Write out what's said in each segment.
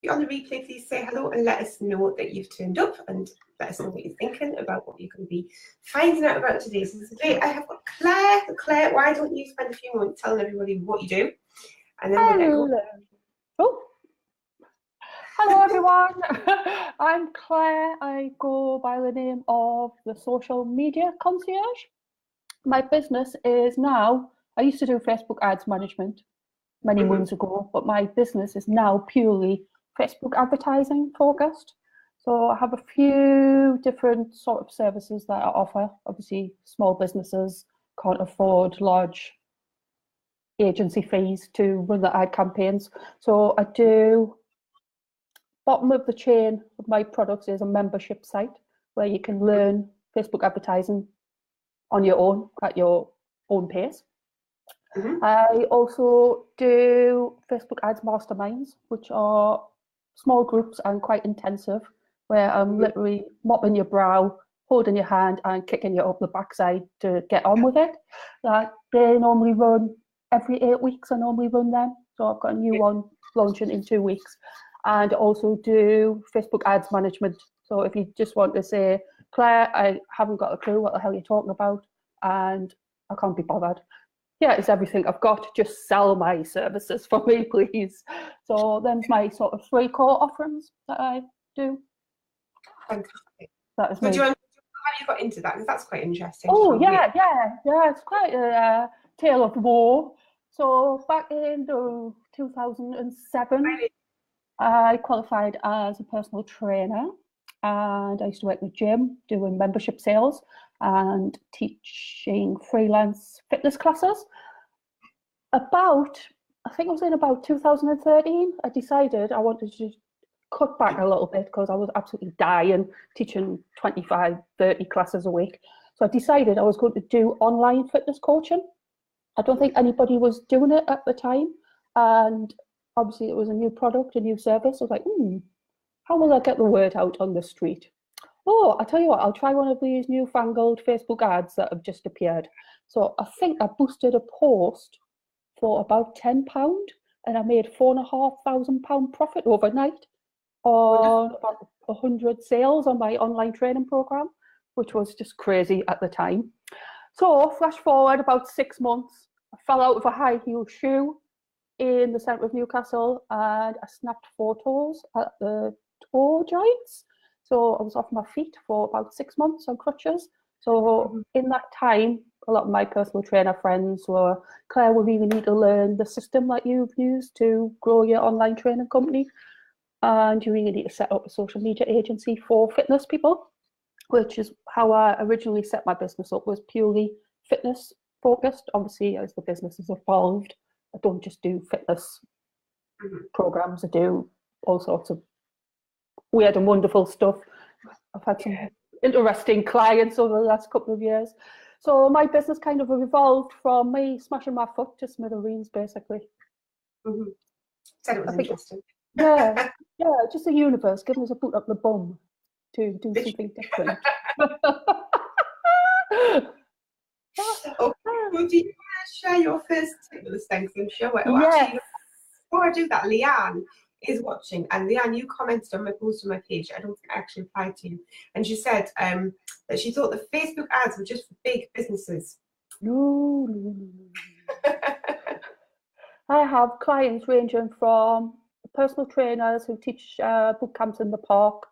on the replay, please say hello and let us know that you've turned up and let us know what you're thinking about what you're going to be finding out about today. So today I have got Claire. Claire, why don't you spend a few moments telling everybody what you do, and then we'll get going. Oh. Hello everyone, I'm Claire. I go by the name of the Social Media Concierge. My business is now, I used to do Facebook ads management many moons ago, but my business is now purely Facebook advertising focused. So I have a few different sort of services that I offer. Obviously, small businesses can't afford large agency fees to run the ad campaigns. So I do, bottom of the chain of my products is a membership site where you can learn Facebook advertising on your own at your own pace. I also do Facebook ads masterminds, which are small groups and quite intensive, where I'm literally mopping your brow, holding your hand and kicking you up the backside to get on with it. They normally run every 8 weeks. I normally run them. So I've got a new one launching in 2 weeks. And also do Facebook ads management. So if you just want to say, Claire, I haven't got a clue what the hell you're talking about and I can't be bothered. Yeah, it's everything I've got. Just sell my services for me, please. So then my sort of 3 core offerings that I do. Fantastic. That is so how you got into that? Because that's quite interesting. Oh, yeah. It's quite a tale of woe. So back in 2007, I qualified as a personal trainer and I used to work in a gym doing membership sales and teaching freelance fitness classes. I think it was in about 2013, I decided I wanted to cut back a little bit because I was absolutely dying teaching 25, 30 classes a week. So I decided I was going to do online fitness coaching. I don't think anybody was doing it at the time. And obviously it was a new product, a new service. I was like, how will I get the word out on the street? Oh, I tell you what, I'll try one of these newfangled Facebook ads that have just appeared. So I think I boosted a post for about £10 and I made £4,500 profit overnight on about 100 sales on my online training program, which was just crazy at the time. So flash forward about 6 months, I fell out of a high heel shoe in the centre of Newcastle and I snapped 4 toes at the toe joints. So I was off my feet for about 6 months on crutches. So in that time, a lot of my personal trainer friends were, Claire, we really need to learn the system that you've used to grow your online training company. And you really need to set up a social media agency for fitness people, which is how I originally set my business up, was purely fitness focused. Obviously, as the business has evolved, I don't just do fitness programs, I do all sorts of weird and wonderful stuff. I've had some interesting clients over the last couple of years. So my business kind of evolved from me smashing my foot to smithereens, basically. Said it was interesting. Yeah, just the universe giving us a boot up the bum to do something different. Okay, well, do you want to share your first tip with us then? Because I'm sure before I do that, Leanne is watching, and Leanne, you commented on my post on my page. I don't think I actually replied to you, and she said that she thought the Facebook ads were just for big businesses. No. I have clients ranging from personal trainers who teach boot camps in the park,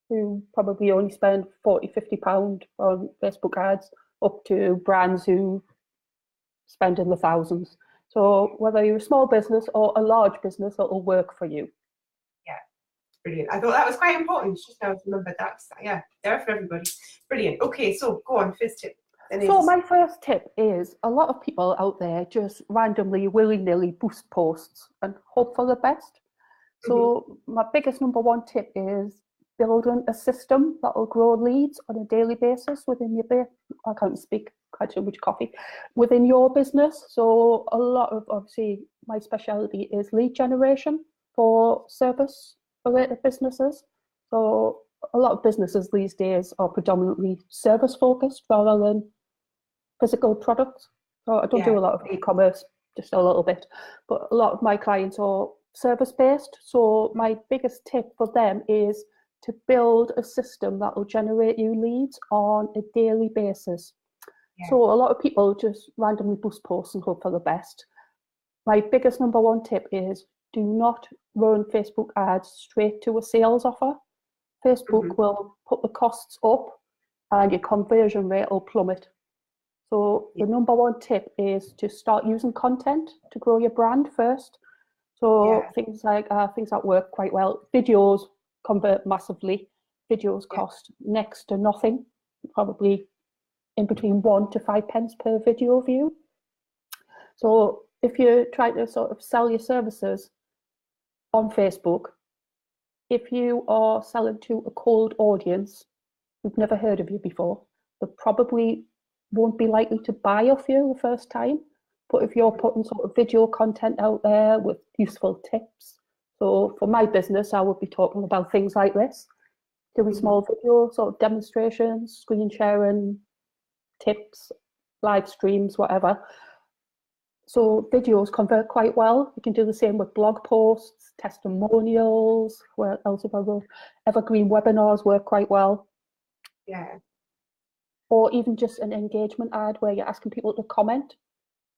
who probably only spend £40–50 on Facebook ads, up to brands who spend in the thousands. So whether you're a small business or a large business, it'll work for you. Yeah, brilliant. I thought that was quite important. Just now to remember that. Yeah, they're for everybody. Brilliant. Okay, so go on, first tip. So my first tip is, a lot of people out there just randomly, willy-nilly boost posts and hope for the best. So my biggest number 1 tip is building a system that will grow leads on a daily basis within your I can't speak, quite too much coffee, within your business. So a lot of, obviously, my specialty is lead generation for service-related businesses. So a lot of businesses these days are predominantly service-focused rather than physical products. So I don't do a lot of e-commerce, just a little bit, but a lot of my clients are service-based. So my biggest tip for them is to build a system that will generate you leads on a daily basis. Yeah. So a lot of people just randomly boost posts and hope for the best. My biggest number one tip is do not run Facebook ads straight to a sales offer. Facebook will put the costs up and your conversion rate will plummet. So the number one tip is to start using content to grow your brand first. So things that work quite well. Videos convert massively. Videos cost next to nothing, probably in between 1 to 5 pence per video view. So if you're trying to sort of sell your services on Facebook, if you are selling to a cold audience who've never heard of you before, they probably won't be likely to buy off you the first time. But if you're putting sort of video content out there with useful tips, so for my business, I would be talking about things like this, doing small video sort of demonstrations, screen sharing, tips, live streams, whatever. So videos convert quite well. You can do the same with blog posts, testimonials, where else have I wrote? Evergreen webinars work quite well. Yeah. Or even just an engagement ad where you're asking people to comment.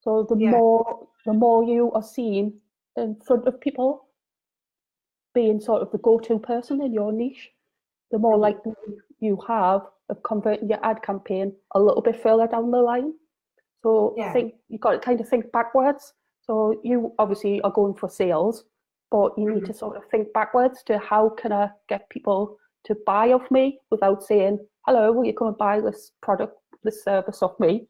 So the more you are seen in front of people, being sort of the go-to person in your niche, the more likely you have of converting your ad campaign a little bit further down the line. So I think you've got to kind of think backwards. So you obviously are going for sales, but you need to sort of think backwards to how can I get people to buy off me without saying, hello, will you come and buy this product, this service off me?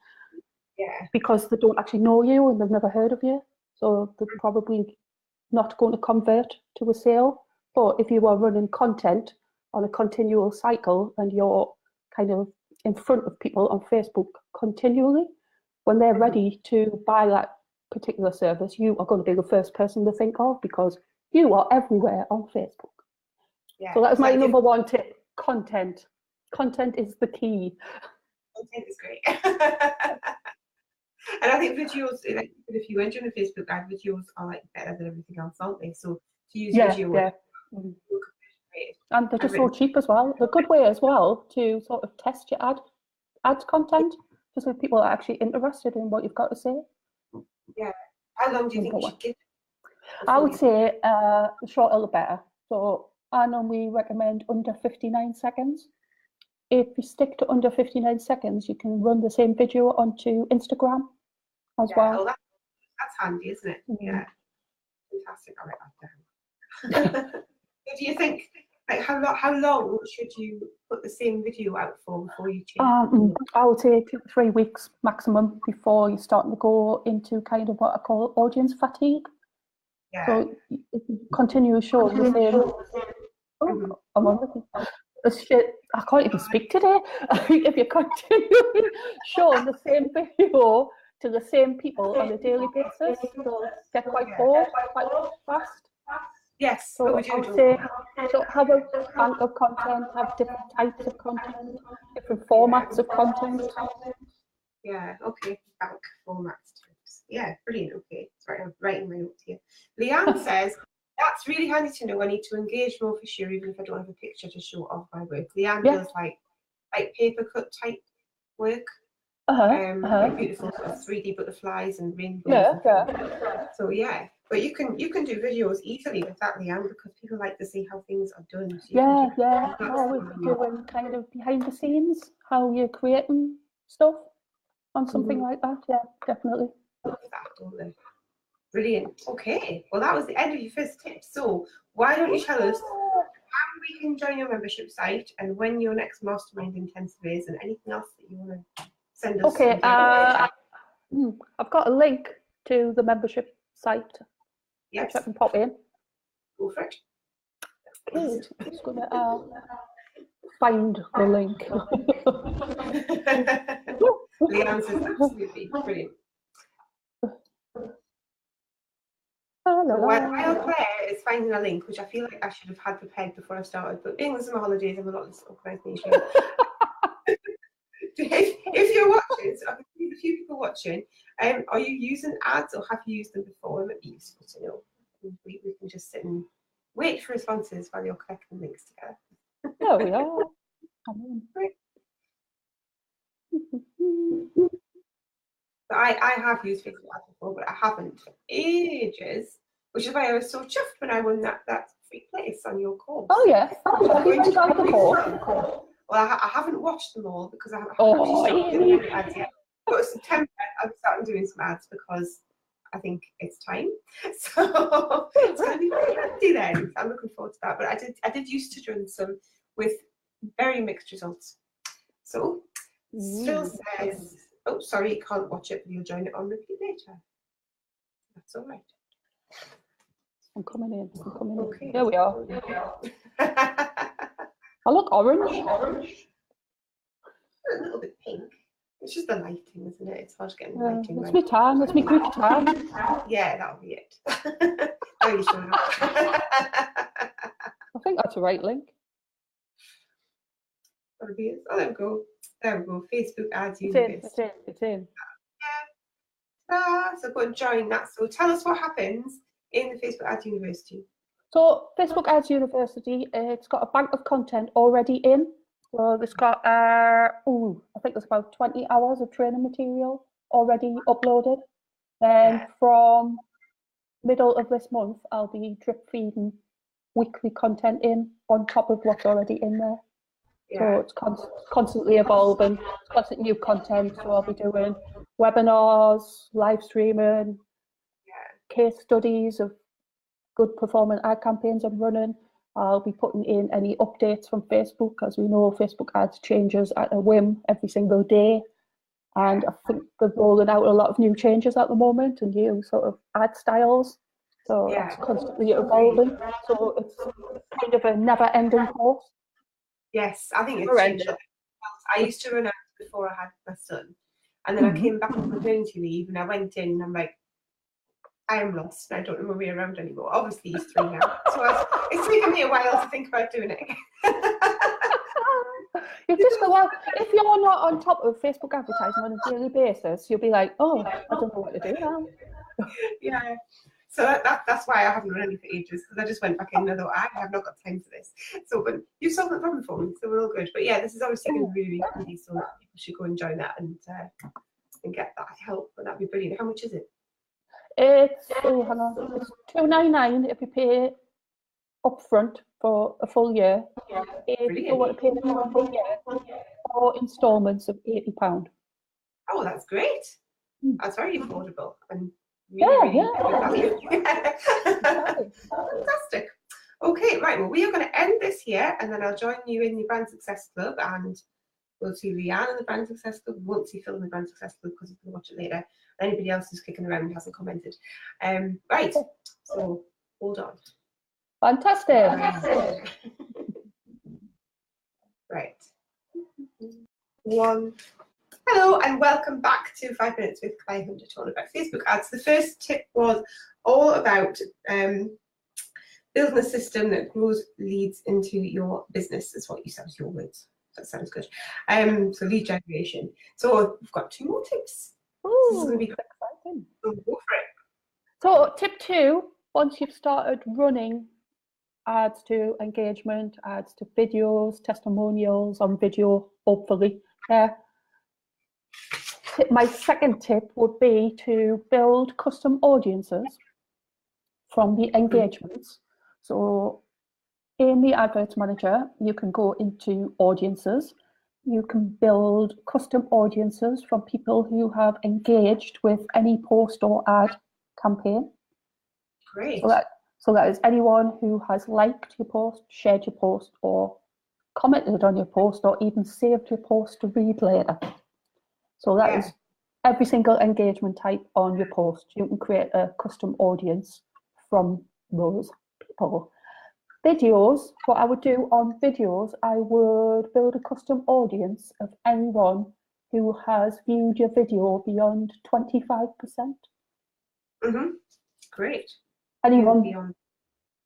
Yeah. Because they don't actually know you and they've never heard of you. So they're probably not going to convert to a sale. But if you are running content on a continual cycle and you're kind of in front of people on Facebook continually, when they're ready to buy that particular service, you are going to be the first person to think of because you are everywhere on Facebook. Yeah, so that's my number one tip, content. Content is the key. Content is great. And I think videos, like, if you enter a Facebook ad, videos are like better than everything else, aren't they? So to use video. Yeah. And they're just so cheap as well. They're a good way as well to sort of test your ad content, just so people are actually interested in what you've got to say. Yeah. How long do you think you should give? I would say the shorter the better. So I normally recommend under 59 seconds. If you stick to under 59 seconds, you can run the same video onto Instagram as well. Oh, that's handy, isn't it? Yeah. Fantastic. I'll write that down. Do you think, like, how long should you put the same video out for before you change? I would say 2 to 3 weeks maximum before you're starting to go into kind of what I call audience fatigue. Yeah. So if you continue showing the same. I'm on shit. I can't even speak today. If you continue showing the same video to the same people on a daily basis, they'll get quite bored quite fast. Yes. So I would say, so have a bank of content, have different types of content, different formats of content. Yeah, okay, bank formats types. Yeah, brilliant, okay. Sorry, I'm writing my notes here. Leanne says, that's really handy to know. I need to engage more for sure, even if I don't have a picture to show off my work. Leanne does like paper cut type work. Like beautiful sort of 3D butterflies and rainbows. So yeah, but you can do videos easily with that, Leanne, because people like to see how things are done. So Always doing kind of behind the scenes, how you're creating stuff on something like that. Yeah, definitely. Love that, don't they? Brilliant. Okay, well that was the end of your first tip. So why don't you tell us how we can join your membership site and when your next mastermind intensive is, and anything else that you want to send us? Okay, I've got a link to the membership site. Yes. Which I can pop in. Go for it. Okay, I'm just gonna find the link. The answer is absolutely brilliant. While Claire is finding a link, which I feel like I should have had prepared before I started, but being the summer holidays, I'm a lot less organised than usual. If you're watching, so I can see a few people watching, are you using ads or have you used them before? It might be useful to know. we can just sit and wait for responses while you're collecting links together. There we are. Right. But I have used Facebook Ads before, but I haven't for ages, which is why I was so chuffed when I won that free place on your course. Oh yeah. Have you enjoyed the course? Well, I haven't watched them all because I haven't Oh, actually started doing any ads yet. But September, I'm starting doing some ads because I think it's time. So it's going to be very handy then. I'm looking forward to that. But I did used to run some with very mixed results. So still says, oh, sorry, you can't watch it, but you'll join it on repeat later. That's all right. I'm coming in. Okay. There we are. I look orange. A little bit pink. It's just the lighting, isn't it? It's hard to get the lighting That's right. me tan. That's me Greek tan. Yeah, that'll be it. Now you show up. I think that's the right link. That'll be it. Oh, there we go. There we go. Facebook Ads It's in. So go and join that. So tell us what happens in the Facebook Ads University. So Facebook Ads University, it's got a bank of content already in. So it's got, I think there's about 20 hours of training material already uploaded. Then from middle of this month, I'll be drip feeding weekly content in on top of what's already in there. So it's constantly evolving, it's constant new content. So I'll be doing webinars, live streaming, case studies of good performing ad campaigns I'm running. I'll be putting in any updates from Facebook. As we know, Facebook ads changes at a whim every single day. And I think they're rolling out a lot of new changes at the moment and new sort of ad styles. So it's constantly evolving. So it's kind of a never-ending course. Yes, I think it's changed. I used to run ads before I had my son. And then I came back from maternity leave and I went in and I'm like, I am lost and I don't know my way around anymore. Obviously he's 3 now. So it's taken me a while to think about doing it again. You just go, well, if you're not on top of Facebook advertising on a daily basis, you'll be like, oh, I don't know what to do now. Yeah. So that's why I haven't run any for ages, because I just went back in and I thought, I have not got time for this. So, but you solved the problem for me, so we're all good. But yeah, this is obviously going to be really handy, so people should go and join that and get that help, and that'd be brilliant. How much is it? It's it's $2.99 if you pay upfront for a full year. If you want to pay for a full year, or instalments of £80. Oh, that's great. That's very affordable and fantastic. Okay, right. Well, we are going to end this here, and then I'll join you in the Brand Success Club, and we'll see Leanne in the Brand Success Club. We won't see Phil in the Brand Success Club because you can watch it later. Anybody else who's kicking around and hasn't commented. Right. So hold on. Fantastic. Right. One. Hello and welcome back to 5 Minutes with Claire Hunter, talking about Facebook ads. The first tip was all about building a system that grows leads into your business. Is what you said, your words. That sounds good. So lead generation. So we've got 2 more tips. Ooh, this is going to be exciting. So go for it. So tip 2, once you've started running ads to engagement, ads to videos, testimonials on video, hopefully. My second tip would be to build custom audiences from the engagements. So in the Adverts Manager, you can go into audiences. You can build custom audiences from people who have engaged with any post or ad campaign. Great. So that is anyone who has liked your post, shared your post, or commented on your post, or even saved your post to read later. So that is every single engagement type on your post. You can create a custom audience from those people. Videos, what I would do on videos, I would build a custom audience of anyone who has viewed your video beyond 25%. Great. Anyone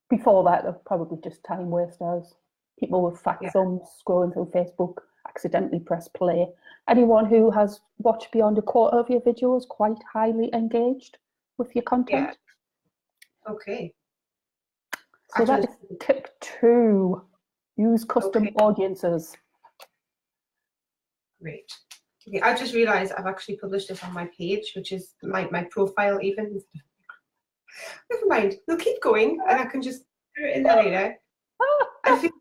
before that, they're probably just time wasters. People with fat thumbs scrolling through Facebook, accidentally press play. Anyone who has watched beyond a quarter of your videos, quite highly engaged with your content. Okay. So that is tip 2. Use custom audiences. Great. Okay, I just realised I've actually published this on my page, which is my profile even. Never mind. We'll keep going, and I can just do it in there later. I feel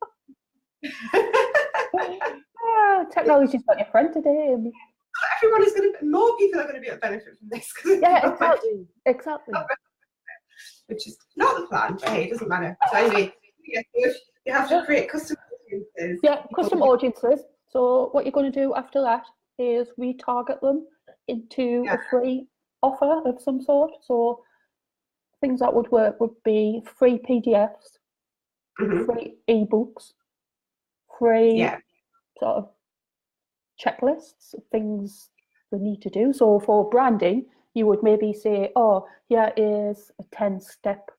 technology's got your friend today. Everyone is more people are going to be able to benefit from this. Yeah, exactly. Which is not the plan, but hey, it doesn't matter. So anyway, you have to create custom audiences. Yeah, custom audiences. So what you're going to do after that is retarget them into a free offer of some sort. So things that would work would be free PDFs, free ebooks, free sort of checklists of things they need to do. So for branding, you would maybe say, oh, here is a 10-step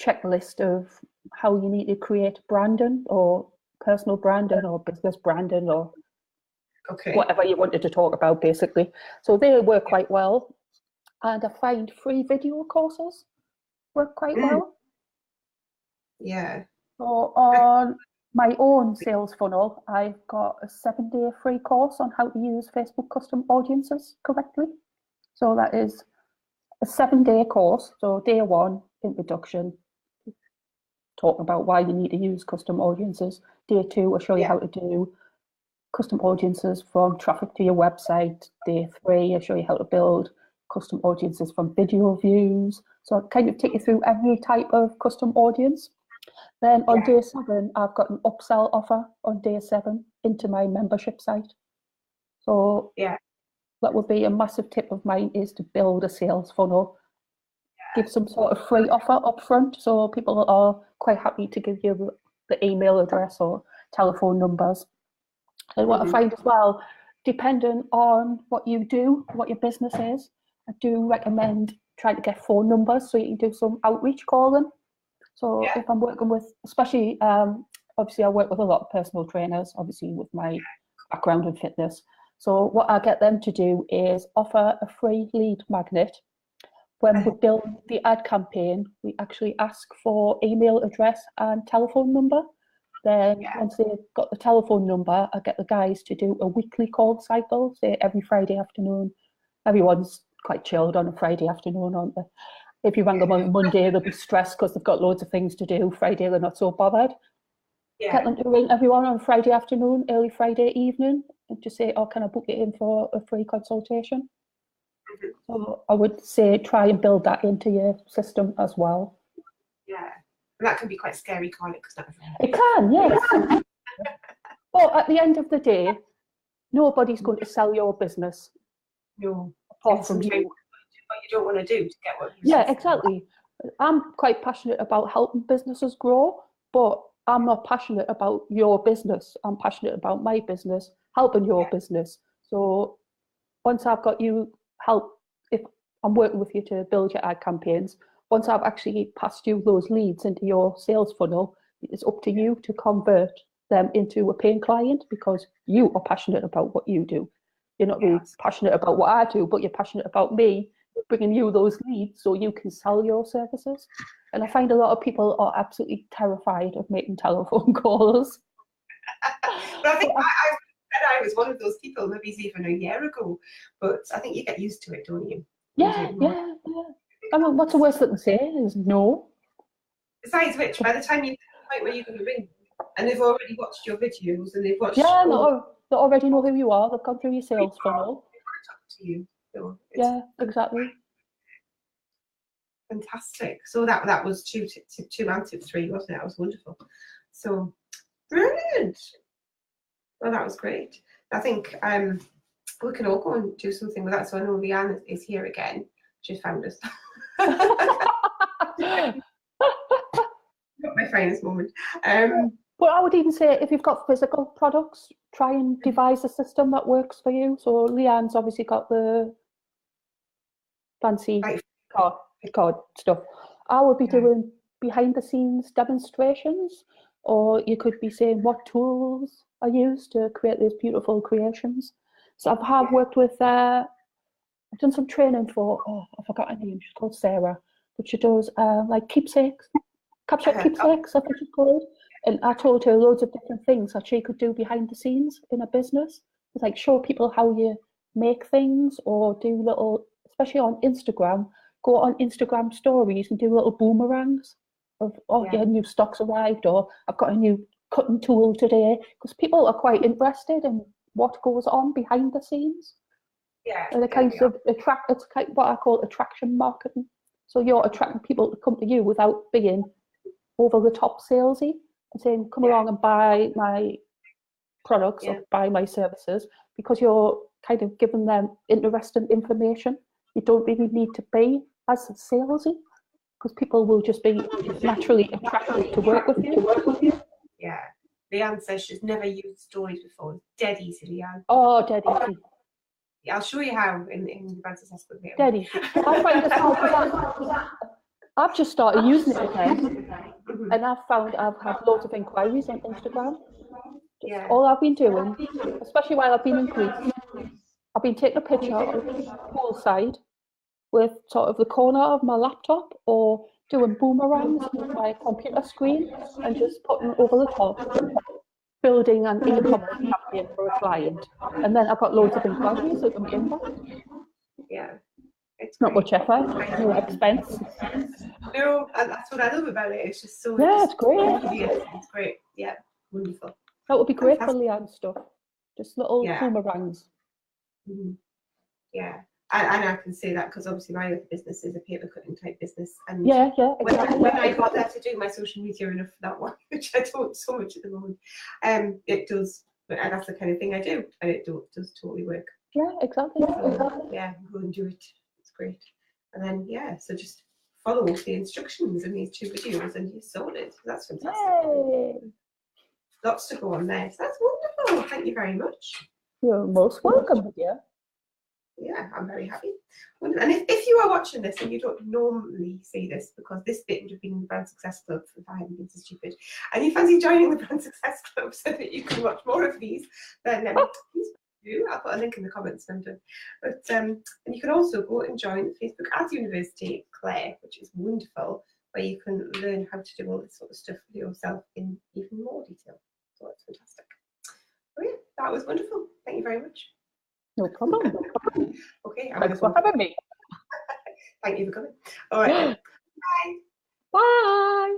checklist of how you need to create branding, or personal branding, or business branding, or whatever you wanted to talk about, basically. So they work quite well. And I find free video courses work quite well. Yeah. So on my own sales funnel, I've got a 7-day free course on how to use Facebook custom audiences correctly. So that is a 7-day course. So day 1, introduction, talking about why you need to use custom audiences. Day 2, I'll show you how to do custom audiences from traffic to your website. Day 3, I'll show you how to build custom audiences from video views. So I kind of take you through every type of custom audience. Then on day 7, I've got an upsell offer on day 7 into my membership site. So that would be a massive tip of mine, is to build a sales funnel. Give some sort of free offer up front, so people are quite happy to give you the email address or telephone numbers. And what I find as well, depending on what you do, what your business is, I do recommend trying to get phone numbers so you can do some outreach calling. So if I'm working with, especially, obviously I work with a lot of personal trainers, obviously with my background in fitness. So what I get them to do is offer a free lead magnet. When we build the ad campaign, we actually ask for email address and telephone number. Then once they've got the telephone number, I get the guys to do a weekly call cycle, say every Friday afternoon. Everyone's quite chilled on a Friday afternoon, aren't they? If you rang them on Monday, they'll be stressed because they've got loads of things to do. Friday, they're not so bothered. Get them to ring everyone on Friday afternoon, early Friday evening, and just say, oh, can I book it in for a free consultation? So I would say try and build that into your system as well. Yeah, and that can be quite scary, can't it? It can, yes. But at the end of the day, nobody's going to sell your business. No, apart from you. What you don't want to do to get what you exactly. I'm quite passionate about helping businesses grow, but I'm not passionate about your business. I'm passionate about my business, helping your business. So once I've got you help, if I'm working with you to build your ad campaigns, once I've actually passed you those leads into your sales funnel, it's up to you to convert them into a paying client, because you are passionate about what you do. You're not really passionate about what I do, but you're passionate about me bringing you those leads so you can sell your services. And I find a lot of people are absolutely terrified of making telephone calls. But I think I was one of those people, maybe even a year ago, but I think you get used to it, don't you? Yeah. I mean, what's the worst that they say is no. Besides which, by the time you get to the point where you're going to ring, and they've already watched your videos, and they've watched... Yeah, they already know who you are. They've gone through your sales funnel. They want to talk to you. So exactly. Fantastic. So that was two and tip 3, wasn't it? That was wonderful. So brilliant. Well, that was great. I think we can all go and do something with that. So I know Leanne is here again. She found us. Not my finest moment. But I would even say, if you've got physical products, try and devise a system that works for you. So Leanne's obviously got the fancy card stuff. I would be doing behind the scenes demonstrations, or you could be saying what tools are used to create these beautiful creations. So I have worked with, I've done some training for, I forgot her name, she's called Sarah, but she does like keepsakes Capture Keepsakes, I think it's called. And I told her loads of different things that she could do behind the scenes in a business. Like show people how you make things, or do little, especially on Instagram, go on Instagram stories and do little boomerangs of, oh, your new stock's arrived, or I've got a new cutting tool today, because people are quite interested in what goes on behind the scenes. Yeah. And it kind of attract, it's kind of what I call attraction marketing. So you're attracting people to come to you without being over the top salesy and saying, come along and buy my products or buy my services, because you're kind of giving them interesting information. You don't really need to be as salesy, because people will just be naturally attracted to work with you. Yeah. Leanne says she's never used stories before. Dead easy, Leanne. Oh, dead easy. Yeah, I'll show you how in the Brand Success Club. Dead easy. I find this hard. I've just started using it again, and I've found I've had loads of inquiries on Instagram. All I've been doing, especially while I've been in Greece, I've been taking a picture of poolside with sort of the corner of my laptop, or doing boomerangs with my computer screen and just putting over the top, building an e-commerce campaign for a client. And then I've got loads of inquiries at the inbox. Yeah. It's not much effort, no expense. No, and that's what I love about it. It's just so it's great. It's great. Yeah, wonderful. That would be great for Leanne stuff. Just little boomerangs. Yeah, and I can say that because obviously my other business is a paper cutting type business, and exactly. when I got there to do my social media enough for that one, which I don't so much at the moment, it does. And that's the kind of thing I do, and it does totally work. Yeah, exactly. Yeah, go and do it. It's great. And then so just follow the instructions in these 2 videos, and you're sorted. That's fantastic. Yay. Lots to go on there. So that's wonderful. Thank you very much. You're most welcome, dear. Yeah, I'm very happy. And if you are watching this and you don't normally see this, because this bit would have been the Brand Success Club if I hadn't been so stupid, and you fancy joining the Brand Success Club so that you can watch more of these, then please do. I'll put a link in the comments. But and you can also go and join the Facebook Ads University, Claire, which is wonderful, where you can learn how to do all this sort of stuff for yourself in even more detail. So it's fantastic. Oh yeah, that was wonderful. Thank you very much. No problem. Okay. Thanks for having me. Thank you for coming. All right. Bye. Bye.